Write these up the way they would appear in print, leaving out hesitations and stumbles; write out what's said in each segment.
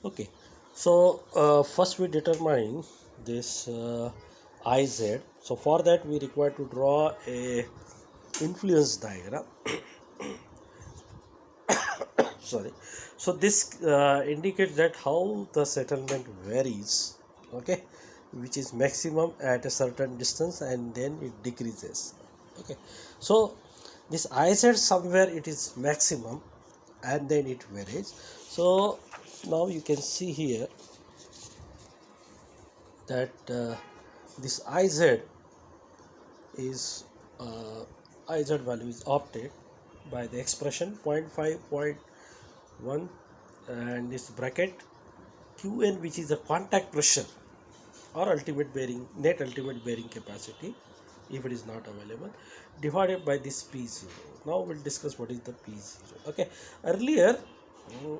Okay, so first we determine this IZ. So for that we require to draw a influence diagram. Sorry. So this indicates that how the settlement varies. Okay, which is maximum at a certain distance and then it decreases. Okay, so this IZ somewhere it is maximum and then it varies. So now you can see here that this is iz value is obtained by the expression 0.5 0.1 and this bracket qn, which is the contact pressure or ultimate bearing net ultimate bearing capacity if it is not available, divided by this p0. Now we'll discuss what is the p0. Okay, earlier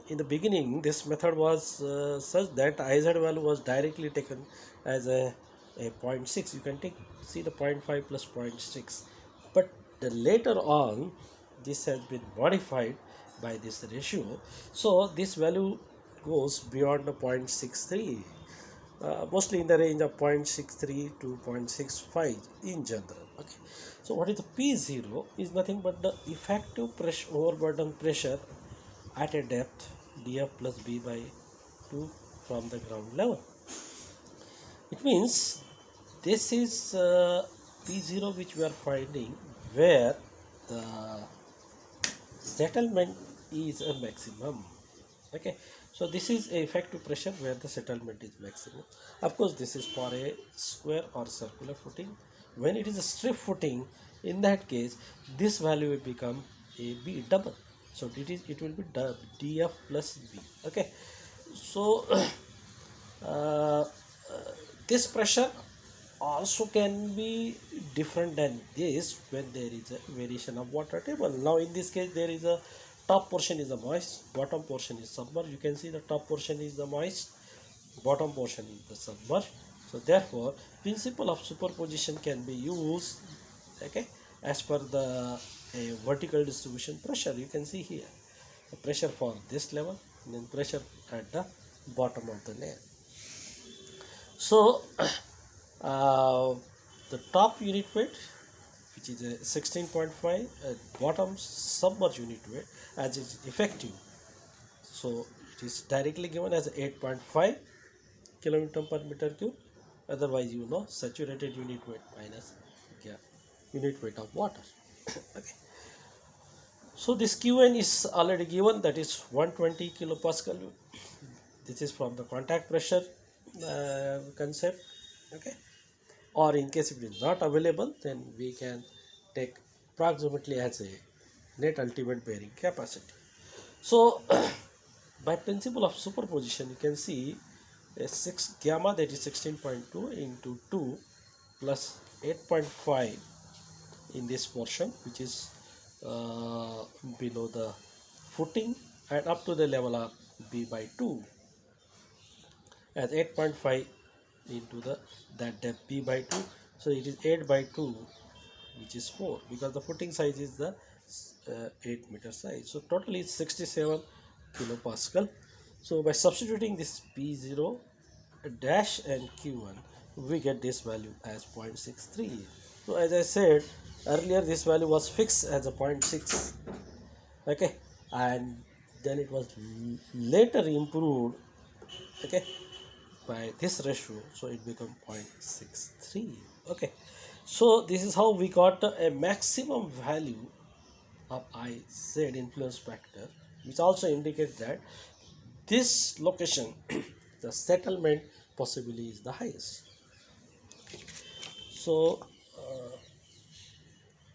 in the beginning this method was such that iz value was directly taken as a zero point 0.6. You can see the 0.5 plus 0.6, but the later on this has been modified by this ratio, so this value goes beyond the 0.63, mostly in the range of 0.63 to 0.65 in general. Okay, so what is the p0 is nothing but the effective pressure overburden pressure at a depth df plus b by 2 from the ground level. It means this is p0 which we are finding where the settlement is a maximum. Okay, so this is a effective pressure where the settlement is maximum. Of course this is for a square or circular footing. When it is a strip footing, in that case this value will become a b double, so it will be df plus b. Okay, so uh, this pressure also can be different than this when there is a variation of water table. Now in this case there is a top portion is the moist, bottom portion is submerged. You can see the top portion is the moist, bottom portion is the submerged. So therefore principle of superposition can be used, okay, as per the vertical distribution pressure. You can see here the pressure for this level and then pressure at the bottom of the layer. So the top unit weight, which is a 16.5, bottom submerged unit weight as is effective, so it is directly given as 8.5 kilometer per meter cube. Otherwise you know saturated unit weight minus unit weight of water. Okay, so this qn is already given, that is 120 kilopascal. This is from the contact pressure concept. Okay, or in case if it is not available, then we can take approximately as a net ultimate bearing capacity. So by principle of superposition you can see a 6 gamma, that is 16.2 into 2 plus 8.5 in this portion, which is below the footing and up to the level of b by 2 as 8.5 into the that depth b by 2. So it is 8 by 2, which is 4, because the footing size is the 8 meter size. So total is 67 kilopascal. So by substituting this p0 dash and q1, we get this value as 0.63. So as I said earlier, this value was fixed as a 0.6. Okay, and then it was later improved, okay, by this ratio, so it become 0.63. Okay, so this is how we got a maximum value of iz influence factor, which also indicates that this location the settlement possibly is the highest. So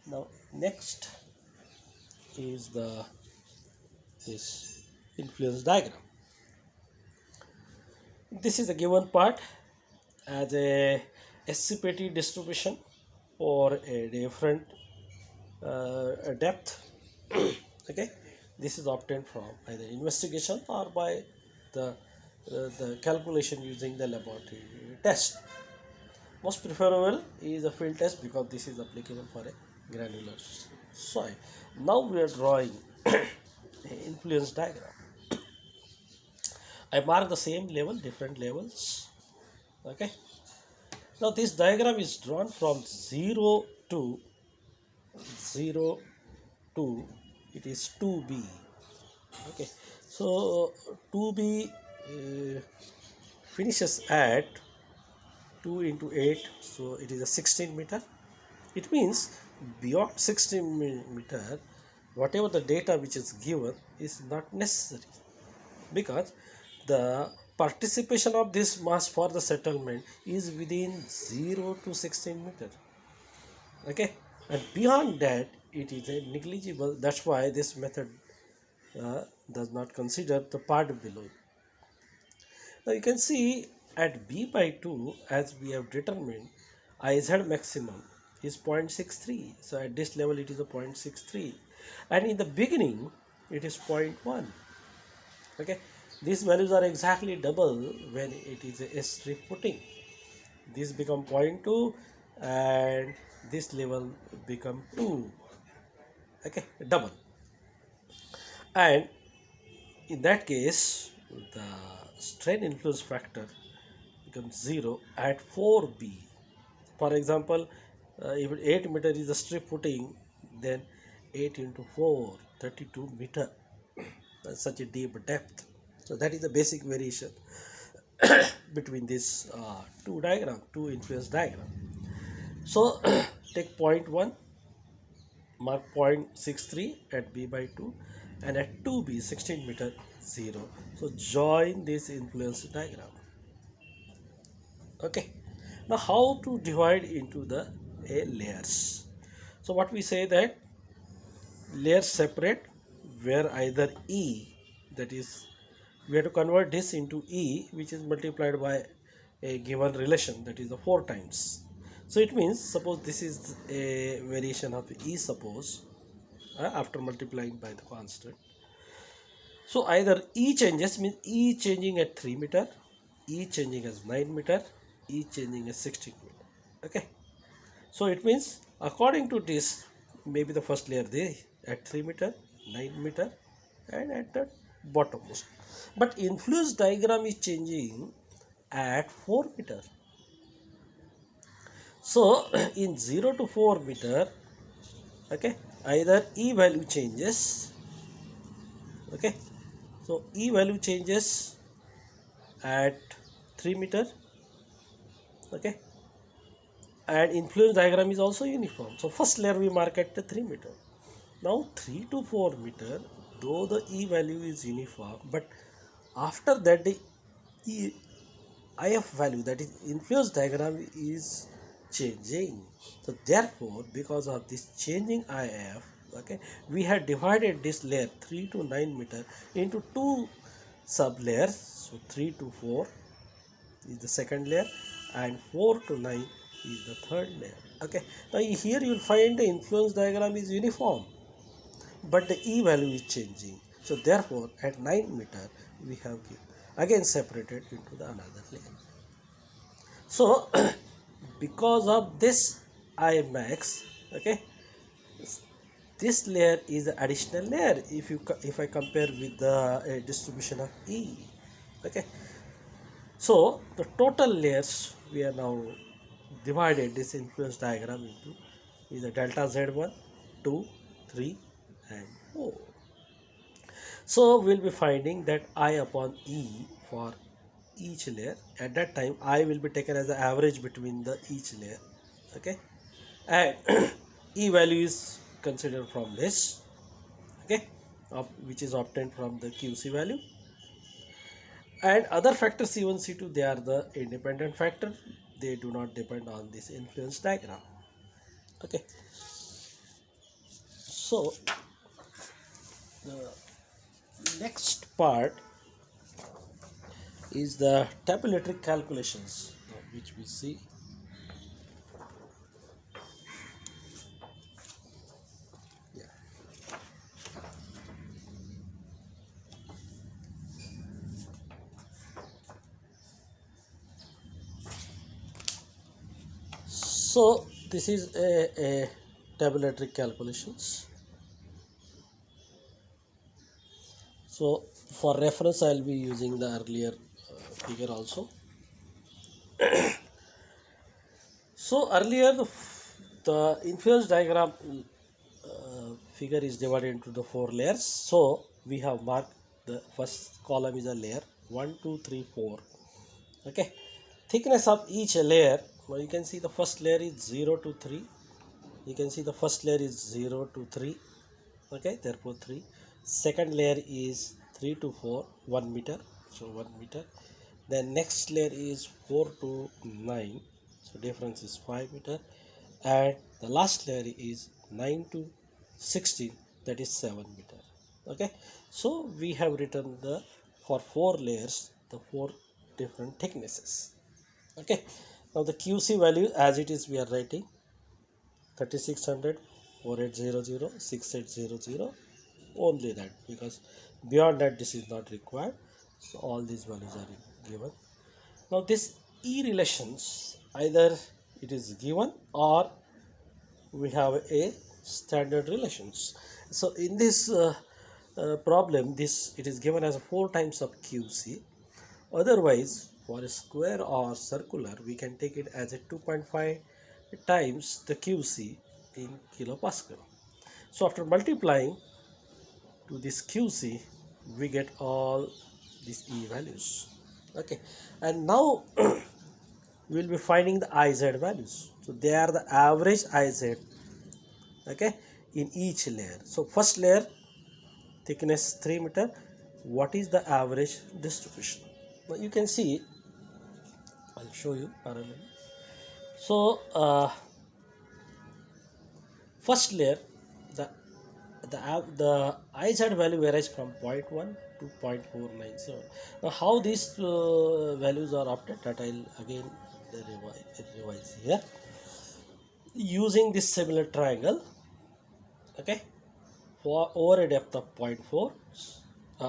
now next is this influence diagram. This is a given part as a SCPT distribution or a different depth. Okay, this is obtained from either investigation or by the calculation using the laboratory test. Most preferable is a field test because this is applicable for a granular soil. Now we are drawing an influence diagram. I mark the same level, different levels. Okay. Now this diagram is drawn from 0 to it is 2b. Okay. So 2b finishes at 2 into 8, so it is a 16 meter. It means beyond 16 meter, whatever the data which is given is not necessary, because the participation of this mass for the settlement is within 0 to 16 meter. Okay, and beyond that it is a negligible. That's why this method does not consider the part below. Now you can see at b by 2, as we have determined, Iz maximum is 0.63. So at this level it is a 0.63, and in the beginning it is 0.1. Okay, these values are exactly double when it is a strip footing. This become 0.2 and this level become 2. Okay, double. And in that case the strain influence factor becomes 0 at 4b. For example, if 8 meter is a strip footing, then 8 into 4, 32 meter. That's such a deep depth. So that is the basic variation between these two influence diagram. So take point 1, mark 0.63 at b by 2, and at 2b 16 meter 0. So join this influence diagram. Okay, now how to divide into the layers? So what we say that layers separate where either E, that is we have to convert this into E, which is multiplied by a given relation, that is the 4 times. So it means, suppose this is a variation of E, suppose after multiplying by the constant. So either E changes, means E changing at 3 meter, E changing as 9 meter, E changing as 16 meter. Okay, so it means according to this, maybe the first layer there at 3 meter, 9 meter, and at the bottommost. But influence diagram is changing at 4 meter. So in 0 to 4 meter, okay, either E value changes. Okay, so E value changes at 3 meter. Okay, and influence diagram is also uniform. So first layer we mark at the 3 meter. Now 3 to 4 meter, though the E value is uniform, but after that the IF value, that is influence diagram, is changing. So therefore, because of this changing IF, okay, we had divided this layer 3 to 9 meter into 2 sub layers. So 3 to 4 is the second layer and 4 to 9 is the third layer. Okay, now here you will find the influence diagram is uniform, but the E value is changing. So therefore at 9 meter we have again separated into the another layer. So because of this I max, okay, this layer is the additional layer if I compare with the distribution of E. Okay, so the total layers we are now divided this influence diagram into is a delta Z1, 2, 3 and 4. So we'll be finding that I upon E for each layer. At that time I will be taken as the average between the each layer. Okay, and E value is considered from this, okay, which is obtained from the QC value, and other factors C1, C2, they are the independent factor. They do not depend on this influence diagram. Okay, so the next part is the tabulated calculations, which we see. Yeah. So this is a tabulatory calculations. So For reference, I'll be using the earlier figure also. So earlier the influence diagram figure is divided into the 4 layers. So we have marked the first column is a layer 1, 2, 3, 4. Okay, thickness of each layer. Well, you can see the first layer is 0 to 3. You can see the first layer is 0 to 3. Okay, therefore 3. Second layer is 3 to 4, 1 meter. So 1 meter. Then next layer is 4 to 9. So difference is 5 meter. And the last layer is 9 to 16, that is 7 meter. Okay, so we have written the for 4 layers the 4 different thicknesses. Okay, now the QC value as it is we are writing 3600, 4800, 6800, only that, because beyond that this is not required. So all these values are given. Now this E relations, either it is given or we have a standard relations. So in this problem, this it is given as 4 times of QC. Otherwise, for a square or circular, we can take it as a 2.5 times the QC in kilopascal. So after multiplying to this QC, we get all these E values. Okay, and now we will be finding the IZ values. So they are the average IZ, okay, in each layer. So first layer thickness 3 meter. What is the average distribution? Now you can see, I'll show you parallel. So first layer, the IZ value varies from 0.1 to 0.497. Now how these values are obtained, that I'll again revise here using this similar triangle. Okay, for over a depth of 0.4,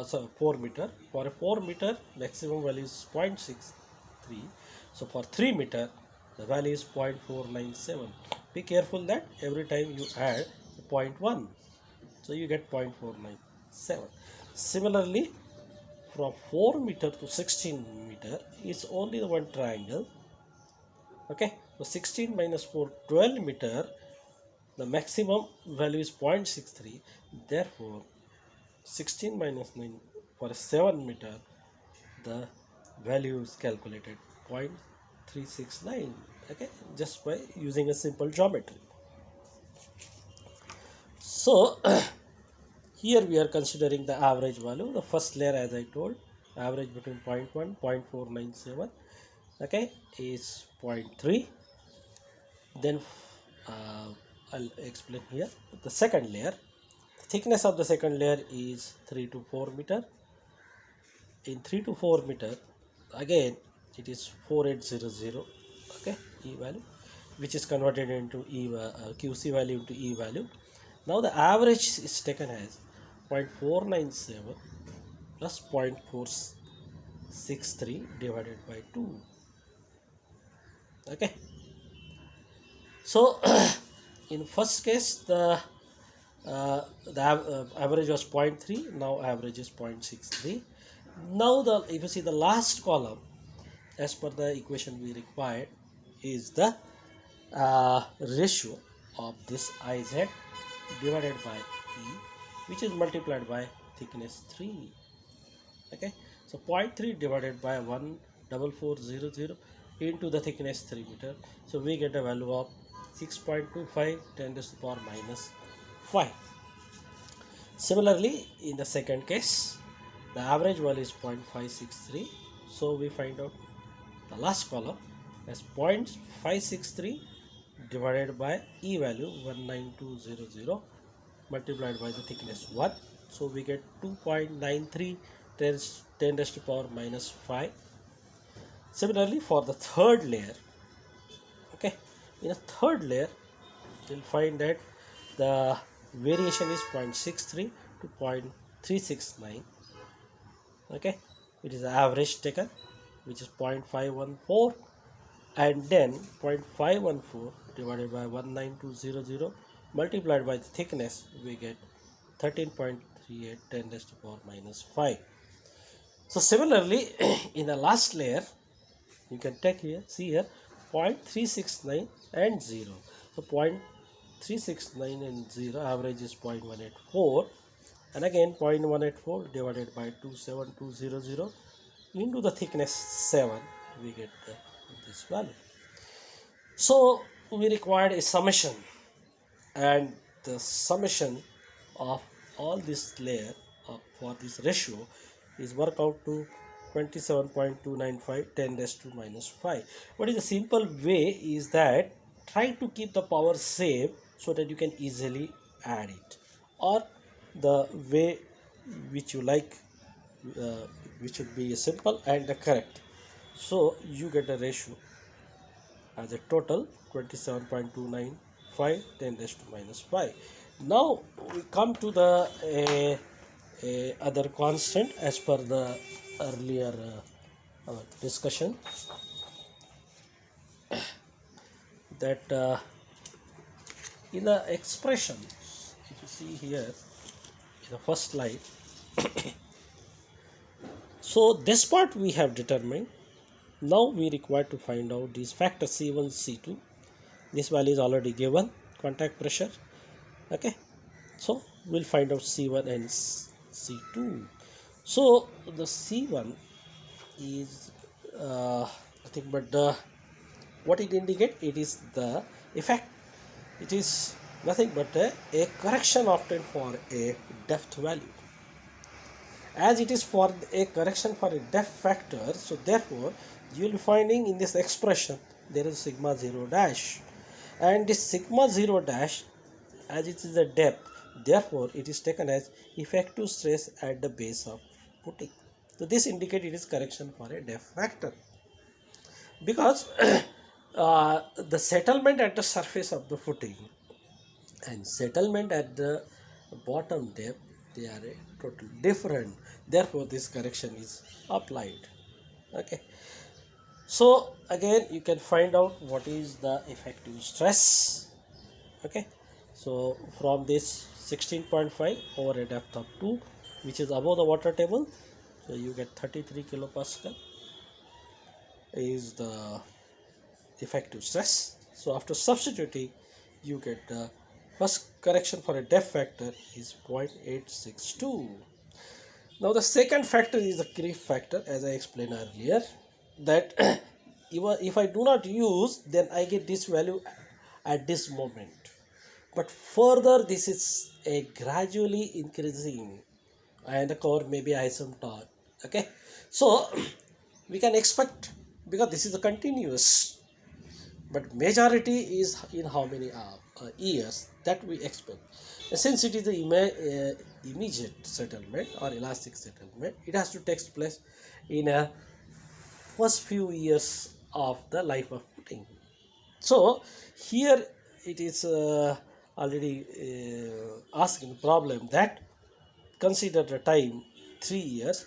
so 4 meter. For a 4 meter, maximum value is 0.63. So for 3 meter, the value is 0.497. Be careful that every time you add 0.1, so you get 0.497. Similarly, from 4 meter to 16 meter, it's only the one triangle. Okay, so 16 minus 4, 12 meter. The maximum value is 0.63. Therefore, 16 minus 9 for 7 meter, the value is calculated 0.369. Okay, just by using a simple geometry. So here we are considering the average value. The first layer, as I told, average between 0.1 0.497, okay, is 0.3. Then I'll explain here. The second layer, thickness of the second layer is 3 to 4 meter. In 3 to 4 meter, again it is 4800, okay, E value, which is converted into QC value into E value. Now the average is taken as 0.497 plus 0.463 divided by 2. Okay, so in first case the average was 0.3, now average is 0.63. Now if you see the last column, as per the equation we required, is the ratio of this IZ divided by E, which is multiplied by thickness 3. Okay, so 0.3 divided by 14400 into the thickness 3 meter. So we get a value of 6.25 10 to the power minus 5. Similarly, in the second case, the average value is 0.563. So we find out the last column as 0.563 divided by E value 19200 multiplied by the thickness 1. So we get 2.93 10 to the power minus 5. Similarly, for the third layer, okay, in a third layer, you'll find that the variation is 0.63 to 0.369. Okay, it is the average taken, which is 0.514, and then 0.514 divided by 19200 multiplied by the thickness, we get 13.38 10 to the power minus 5. So similarly, in the last layer, you can take here, see here, 0.369 and 0. So 0.369 and 0, average is 0.184, and again 0.184 divided by 27200 into the thickness 7, we get this value. So we required a summation, and the summation of all this layer for this ratio is work out to 27.295 10 raised to minus 5. What is the simple way is that try to keep the power same so that you can easily add it, or the way which you like, which should be simple and the correct. So you get a ratio as a total 27.295 10 raised to minus 5. Now we come to the other constant as per the earlier discussion, that in the expression, if you see here in the first slide, so this part we have determined. Now we require to find out these factors C1, C2. This value is already given, contact pressure. Okay, so we'll find out C1 and C2. So the C1 is nothing but what it indicates, it is the effect. It is nothing but a correction obtained for a depth value. As it is for a correction for a depth factor, so therefore you will be finding in this expression there is sigma 0 dash, and this sigma 0 dash, as it is a depth, therefore it is taken as effective stress at the base of footing. So this indicates it is correction for a depth factor, because the settlement at the surface of the footing and settlement at the bottom depth, they are totally different. Therefore this correction is applied. Okay, so again you can find out what is the effective stress. Okay, so from this 16.5 over a depth of 2, which is above the water table, so you get 33 kilopascal is the effective stress. So after substituting, you get the first correction for a depth factor is 0.862. Now the second factor is the creep factor, as I explained earlier, that if I do not use, then I get this value at this moment, but further this is a gradually increasing and the curve may be asymptotic. Okay, so we can expect, because this is a continuous, but majority is in how many years that we expect. And since it is the immediate settlement or elastic settlement, it has to take place in a first few years of the life of footing. So here it is already asking the problem that consider the time 3 years,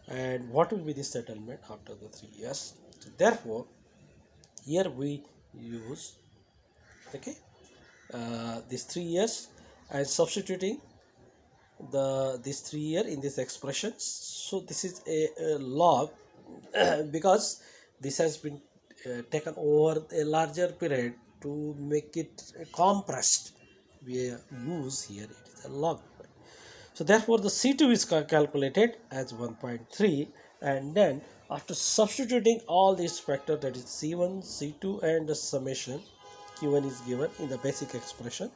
and what will be the settlement after the 3 years. So therefore here we use, okay, these 3 years and substituting this 3 year in this expression. So this is a log because this has been taken over a larger period to make it compressed. We use here it is a log. So therefore the C2 is calculated as 1.3, and then after substituting all these factors, that is C1, C2 and the summation, Q1 is given in the basic expression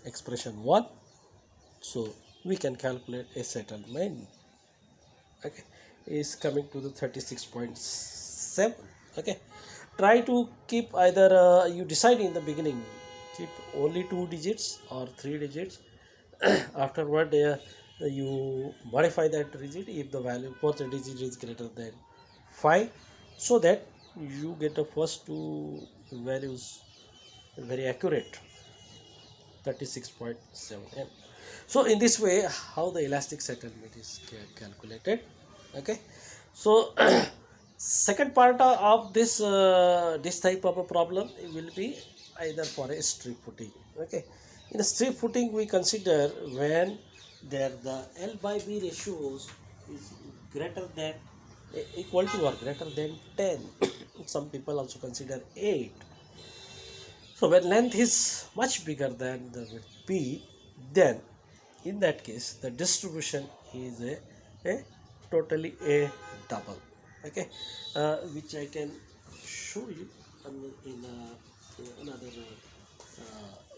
1. So we can calculate a settlement. Okay, is coming to the 36.7. Okay, try to keep either you decide in the beginning, keep only 2 digits or 3 digits. Afterward you modify that digit if the value fourth digit is greater than 5, so that you get the first 2 values very accurate, 36.7. So in this way how the elastic settlement is calculated. Okay, so second part of this this type of a problem will be either for a strip footing. Okay, in a strip footing we consider when there the L by B ratios is greater than equal to or greater than 10. Some people also consider 8. So when length is much bigger than the width b, then in that case the distribution is a totally a double. Okay, which I can show you in another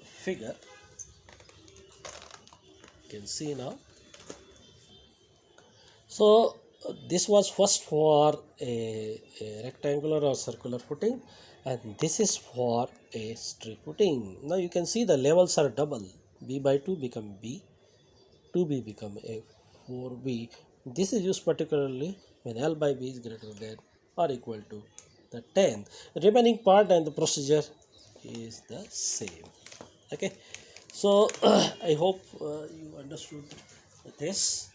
figure. You can see now. So this was first for a rectangular or circular footing, and this is for a straight footing. Now you can see the levels are double. B by 2 become B, 2B become a 4B. This is used particularly when L by B is greater than or equal to the 10. The remaining part and the procedure is the same. Okay, so I hope you understood this.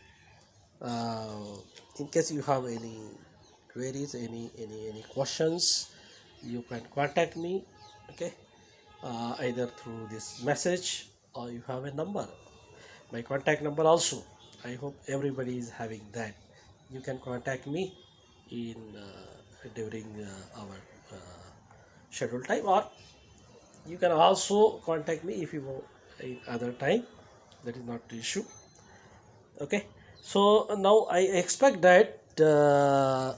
In case you have any queries, any questions, you can contact me. Okay, either through this message or you have a number, my contact number also. I hope everybody is having that. You can contact me in during our scheduled time, or you can also contact me if you want in other time. That is not the issue. Okay, so now I expect that the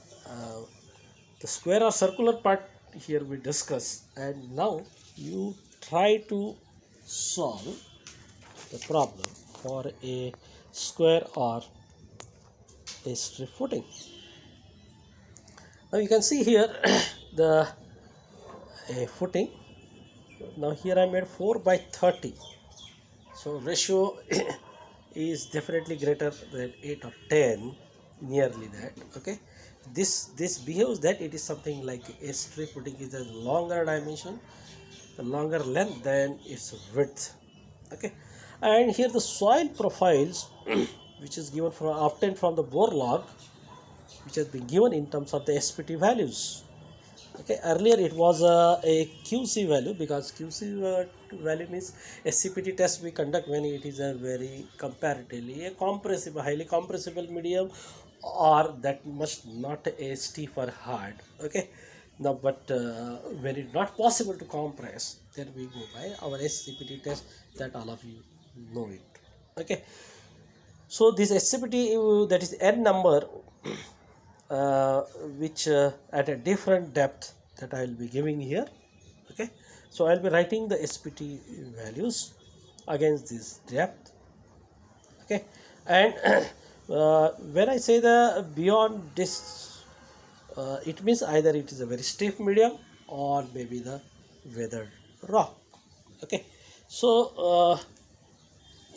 square or circular part here we discuss, and now you try to solve the problem for a square or a straight footing. Now you can see here the a footing. Now here I made 4 by 30, so ratio is definitely greater than 8 or 10, nearly that. Okay, this behaves that it is something like a straight footing is a longer dimension, a longer length than its width. Okay, and here the soil profiles which is given from obtained from the bore log, which has been given in terms of the SPT values. Okay, earlier it was a QC value, because QC value means SCPT test we conduct when it is a very comparatively a compressible, highly compressible medium, or that must not a stiff or hard. Okay, now but when it's not possible to compress, then we go by our SCPT test, that all of you know it. Okay, so this SCPT that is n number which at a different depth that I will be giving here. Okay, so I will be writing the SPT values against this depth. Okay, and when I say the beyond this, it means either it is a very stiff medium or maybe the weathered rock. Okay, so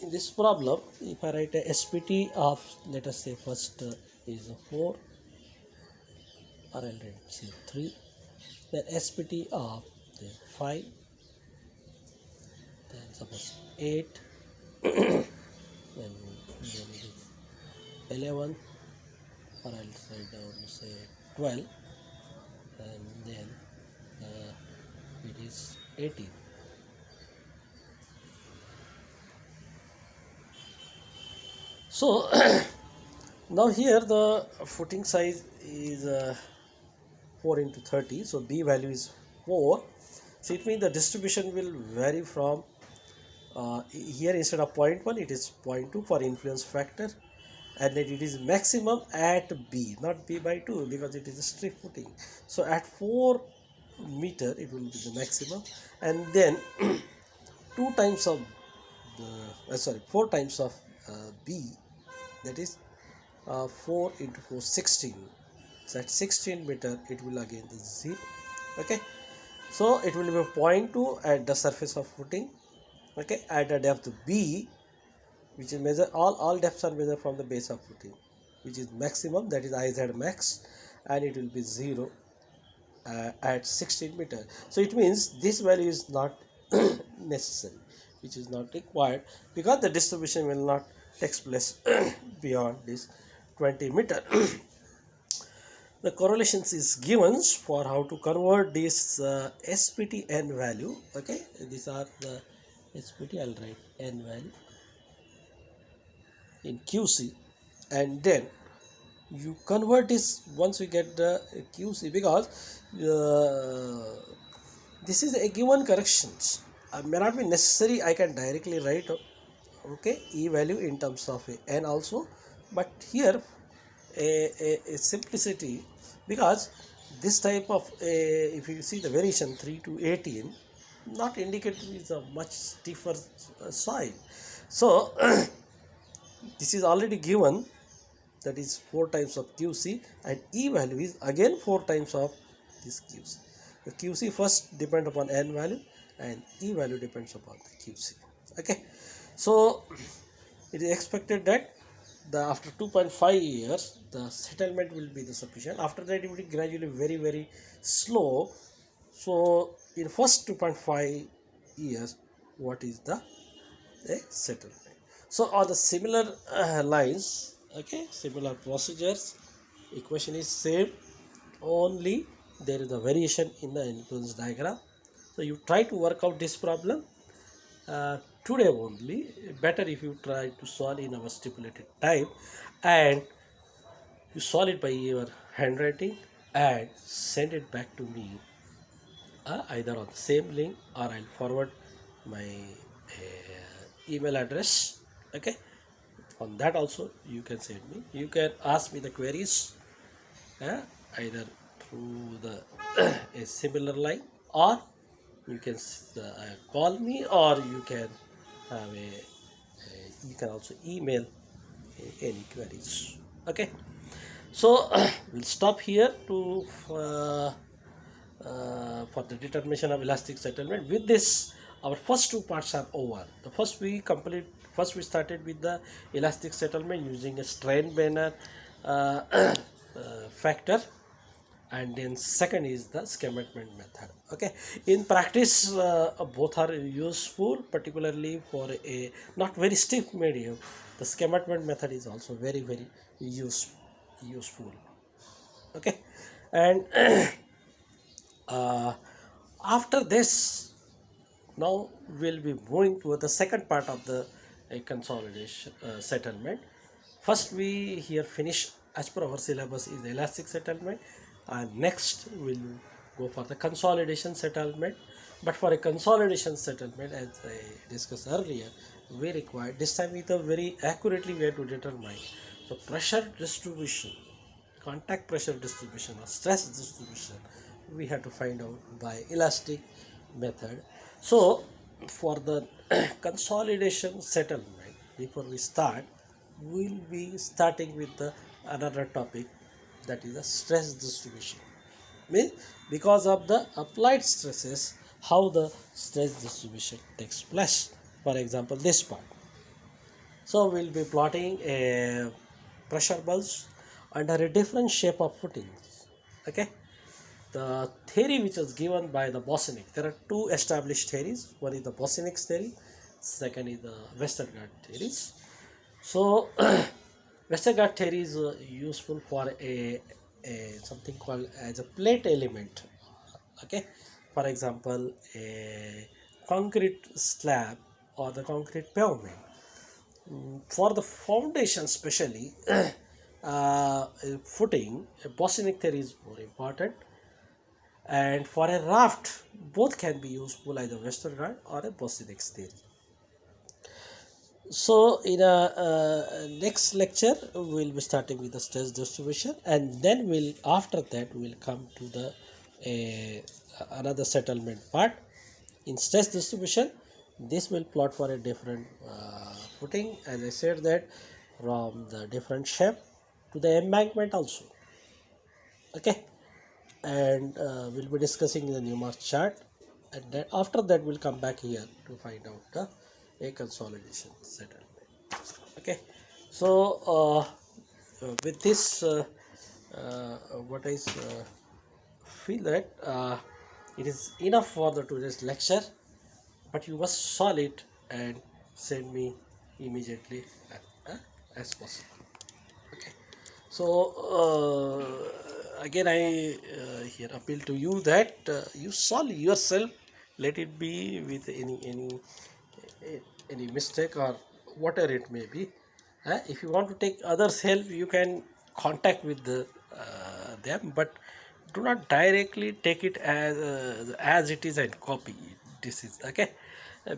in this problem, if I write a SPT of, let us say first is a 4, or I'll write say 3, then SPT of the 5, then suppose 8, then it is 11, or I'll write down say 12, and then it is 18. So now here the footing size is 4 into 30, so B value is 4. So it means the distribution will vary from here instead of 0.1 it is 0.2 for influence factor, and then it is maximum at B, not B by 2, because it is a straight footing. So at 4 meter it will be the maximum, and then 2 times of the 4 times of B, that is 4 into 4 16. So at 16 meter it will again be 0. Okay, so it will be 0.2 at the surface of footing. Okay, at a depth B, which is measure, all depths are measured from the base of footing, which is maximum, that is IZ max, and it will be 0 at 16 meter. So it means this value is not necessary, which is not required, because the distribution will not take place beyond this 20 meter. The correlations is given for how to convert this SPT n value. Okay, these are the SPT. I'll write n value in QC, and then you convert this once you get the QC, because this is a given corrections. May not be necessary I can directly write okay E value in terms of n also, but here a simplicity, because this type of if you see the variation 3 to 18 not indicative is a much stiffer soil. So this is already given, that is 4 times of QC, and E value is again 4 times of this QC. The QC first depend upon N value and E value depends upon the QC. Okay, so it is expected that after 2.5 years the settlement will be the sufficient. After that it will be gradually very slow. So in first 2.5 years, what is the settlement? So on the similar lines, okay, similar procedures, equation is same, only there is a variation in the influence diagram. So you try to work out this problem today only. Better if you try to solve in our stipulated time, and you solve it by your handwriting and send it back to me either on the same link, or I'll forward my email address. Okay, on that also you can send me, you can ask me the queries either through the a similar line, or you can call me, or you can have you can also email any queries. Okay, so we'll stop here to for the determination of elastic settlement. With this, our first two parts are over. The first we started with the elastic settlement using a strain Banner factor, and then second is the Schmertmann method. Okay, in practice both are useful, particularly for a not very stiff medium. The Schmertmann method is also very useful. Okay, and after this, now we'll be moving to the second part of the consolidation settlement. First we here finish as per our syllabus is the elastic settlement, and next we'll go for the consolidation settlement. But for a consolidation settlement, as I discussed earlier, we require this time with a very accurately we have to determine the pressure distribution, contact pressure distribution or stress distribution. We have to find out by elastic method. So for the consolidation settlement, before we start, we'll be starting with the another topic, that is the stress distribution. Means because of the applied stresses, how the stress distribution takes place. For example, this part. So we'll be plotting a pressure bulbs under a different shape of footings. Okay, the theory which is given by the Bosenic, there are two established theories. One is the Bosenic theory, second is the Westergaard theories. So Westergaard theory is useful for a something called as a plate element. Okay, for example, a concrete slab or the concrete pavement. For the foundation especially footing, a Bosenic theory is more important, and for a raft both can be useful, either Westergaard or a Bosenic theory. So in a next lecture we'll be starting with the stress distribution, and then after that we'll come to the another settlement part. In stress distribution, this will plot for a different footing, as I said, that from the different shape to the embankment also. Okay, and we'll be discussing the Newmark chart, and then after that we'll come back here to find out a consolidation settlement. Okay, so with this what I feel that it is enough for the today's lecture, but you must solve it and send me immediately as possible. Okay, so again I here appeal to you that you solve yourself, let it be with any mistake or whatever it may be. If you want to take others help, you can contact with them, but do not directly take it as it is and copy it. This is okay.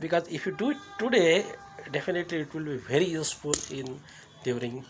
Because if you do it today, definitely it will be very useful in during